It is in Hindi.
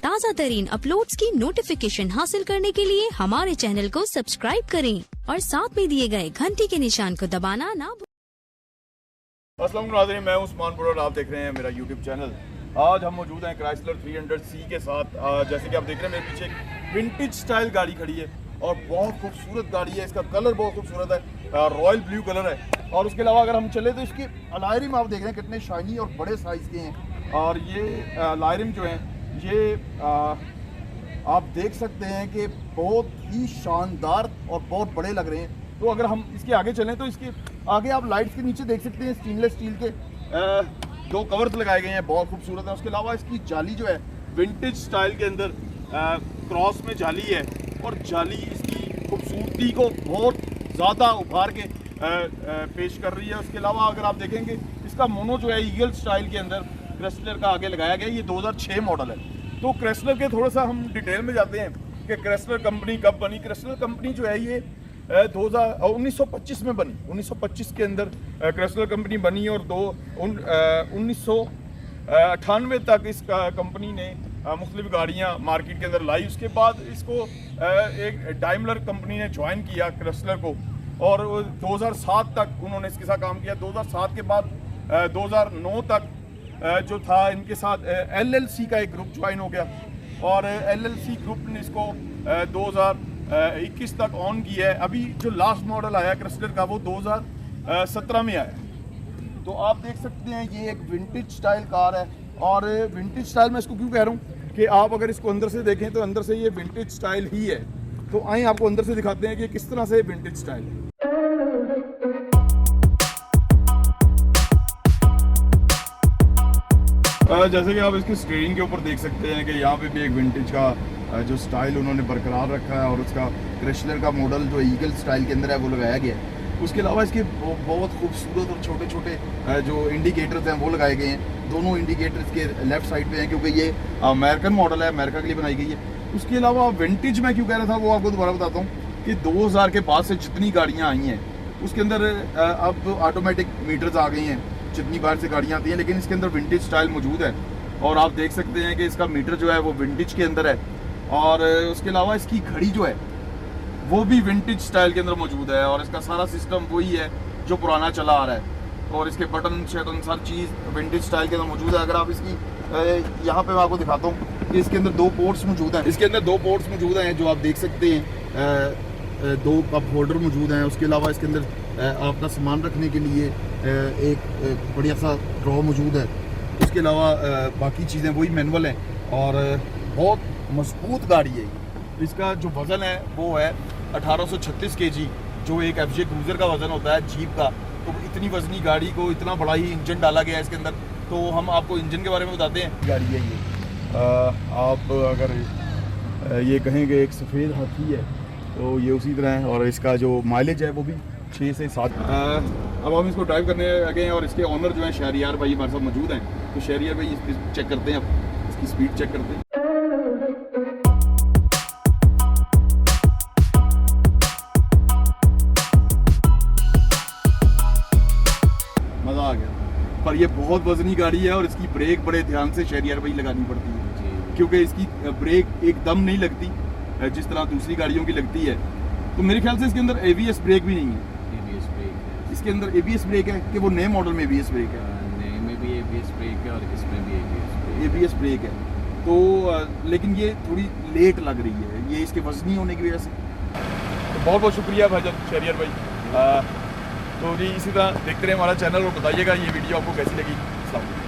ताज़ा तरीन अपलोड्स की नोटिफिकेशन हासिल करने के लिए हमारे चैनल को सब्सक्राइब करें और साथ में दिए गए घंटी के निशान को दबाना ना भूलें। अस्सलाम वालेकुम नाज़रीन, मैं उस्मान बुरा और आप देख रहे हैं मेरा यूट्यूब चैनल। आज हम मौजूद हैं क्राइसलर 300C के साथ। जैसे कि आप देख रहे हैं मेरे पीछे एक विंटेज स्टाइल गाड़ी खड़ी है और बहुत खूबसूरत गाड़ी है। इसका कलर बहुत खूबसूरत है, रॉयल ब्लू कलर है। और उसके अलावा अगर हम चले तो इसके अलायरिम आप देख रहे हैं कितने शाइनी और बड़े साइज़ के हैं। और ये अलायरिम जो हैं ये आप देख सकते हैं कि बहुत ही शानदार और बहुत बड़े लग रहे हैं। तो अगर हम इसके आगे चलें तो इसके आगे आप लाइट्स के नीचे देख सकते हैं स्टेनलेस स्टील के दो कवर्स लगाए गए हैं, बहुत खूबसूरत है। उसके अलावा इसकी जाली जो है विंटेज स्टाइल के अंदर क्रॉस में जाली है और जाली इसकी खूबसूरती को बहुत ज़्यादा उभार के पेश कर रही है। उसके अलावा अगर आप देखेंगे इसका मोनो जो है ईगल स्टाइल के अंदर क्राइसलर का आगे लगाया गया। ये 2006 मॉडल है। तो क्राइसलर के थोड़ा सा हम डिटेल में जाते हैं कि क्राइसलर कंपनी कब बनी। क्राइसलर कंपनी जो है ये 1925 में बनी। 1925 के अंदर क्राइसलर कंपनी बनी और 1998 तक इस कंपनी ने मुख्तलिफ गाड़ियाँ मार्केट के अंदर लाई। उसके बाद इसको एक डाइमलर कंपनी ने ज्वाइन किया क्राइसलर को और 2007 तक उन्होंने इसके साथ काम किया। 2007 के बाद 2009 तक जो था इनके साथ LLC का एक ग्रुप ज्वाइन हो गया और LLC ग्रुप ने इसको 2021 तक ऑन किया है। अभी जो लास्ट मॉडल आया क्राइसलर का वो 2017 में आया। तो आप देख सकते हैं ये एक विंटेज स्टाइल कार है। और विंटेज स्टाइल मैं इसको क्यों कह रहा हूँ कि आप अगर इसको अंदर से देखें तो अंदर से ये विंटेज स्टाइल ही है। तो आइए आपको अंदर से दिखाते हैं कि किस तरह से विंटेज स्टाइल है। जैसे कि आप इसकी स्टीयरिंग के ऊपर देख सकते हैं कि यहाँ पे भी एक विंटेज का जो स्टाइल उन्होंने बरकरार रखा है और उसका क्राइसलर का मॉडल जो ईगल स्टाइल के अंदर है वो लगाया गया है। उसके अलावा इसके बहुत खूबसूरत और छोटे छोटे जो इंडिकेटर्स हैं वो लगाए गए हैं। दोनों इंडिकेटर्स के लेफ्ट साइड पे हैं क्योंकि ये अमेरिकन मॉडल है, अमेरिका के लिए बनाई गई है। उसके अलावा विंटेज मैं क्यों कह रहा था वो आपको दोबारा बताता हूँ कि 2000 के बाद से जितनी गाड़ियाँ आई हैं उसके अंदर अब ऑटोमेटिक मीटर्स आ गई हैं जितनी बार से गाड़ियाँ आती हैं, लेकिन इसके अंदर विंटेज स्टाइल मौजूद है। और आप देख सकते हैं कि इसका मीटर जो है वो विंटेज के अंदर है। और उसके अलावा इसकी घड़ी जो है वो भी विंटेज स्टाइल के अंदर मौजूद है और इसका सारा सिस्टम वही है जो पुराना चला आ रहा है। और इसके बटन शटन हर चीज़ विंटेज स्टाइल के अंदर मौजूद है। अगर आप इसकी यहाँ पे मैं आपको दिखाता हूँ कि इसके अंदर 2 पोर्ट्स मौजूद हैं। इसके अंदर 2 पोर्ट्स मौजूद हैं जो आप देख सकते हैं। 2 कप होल्डर मौजूद हैं। उसके अलावा इसके अंदर अपना सामान रखने के लिए एक बढ़िया सा ड्रॉ मौजूद है। उसके अलावा बाकी चीज़ें वही मैनुअल हैं और बहुत मजबूत गाड़ी है। इसका जो वज़न है वो है 1836 kg, जो एक FJ क्रूज़र का वज़न होता है जीप का। तो इतनी वज़नी गाड़ी को इतना बड़ा ही इंजन डाला गया है इसके अंदर। तो हम आपको इंजन के बारे में बताते हैं। गाड़ी है ये आप अगर ये कहेंगे एक सफ़ेद हाथी है तो ये उसी तरह है। और इसका जो माइलेज है वो भी 6 से 7। अब हम इसको ड्राइव करने लगे हैं और इसके ऑनर जो हैं शहरियार भाई हमारे साथ मौजूद हैं। तो शहरियार भाई इसकी चेक करते हैं, अब इसकी स्पीड चेक करते हैं। मज़ा आ गया। पर ये बहुत वजनी गाड़ी है और इसकी ब्रेक बड़े ध्यान से शहरियार भाई लगानी पड़ती है क्योंकि इसकी ब्रेक एकदम नहीं लगती जिस तरह दूसरी गाड़ियों की लगती है। तो मेरे ख्याल से इसके अंदर ABS ब्रेक भी नहीं है। ABS ब्रेक है। इसके अंदर ABS ब्रेक है कि वो नए मॉडल में ABS ब्रेक है? नए में भी ABS ब्रेक है और इसमें भी ABS ब्रेक है। तो लेकिन ये थोड़ी लेट लग रही है, ये इसके वजनी होने की वजह से। तो बहुत बहुत शुक्रिया भाईजान शहरियार भाई। तो जी इसी तरह देखते रहे हमारा चैनल और बताइएगा ये वीडियो आपको कैसी लगी। अस्सलाम वालेकुम।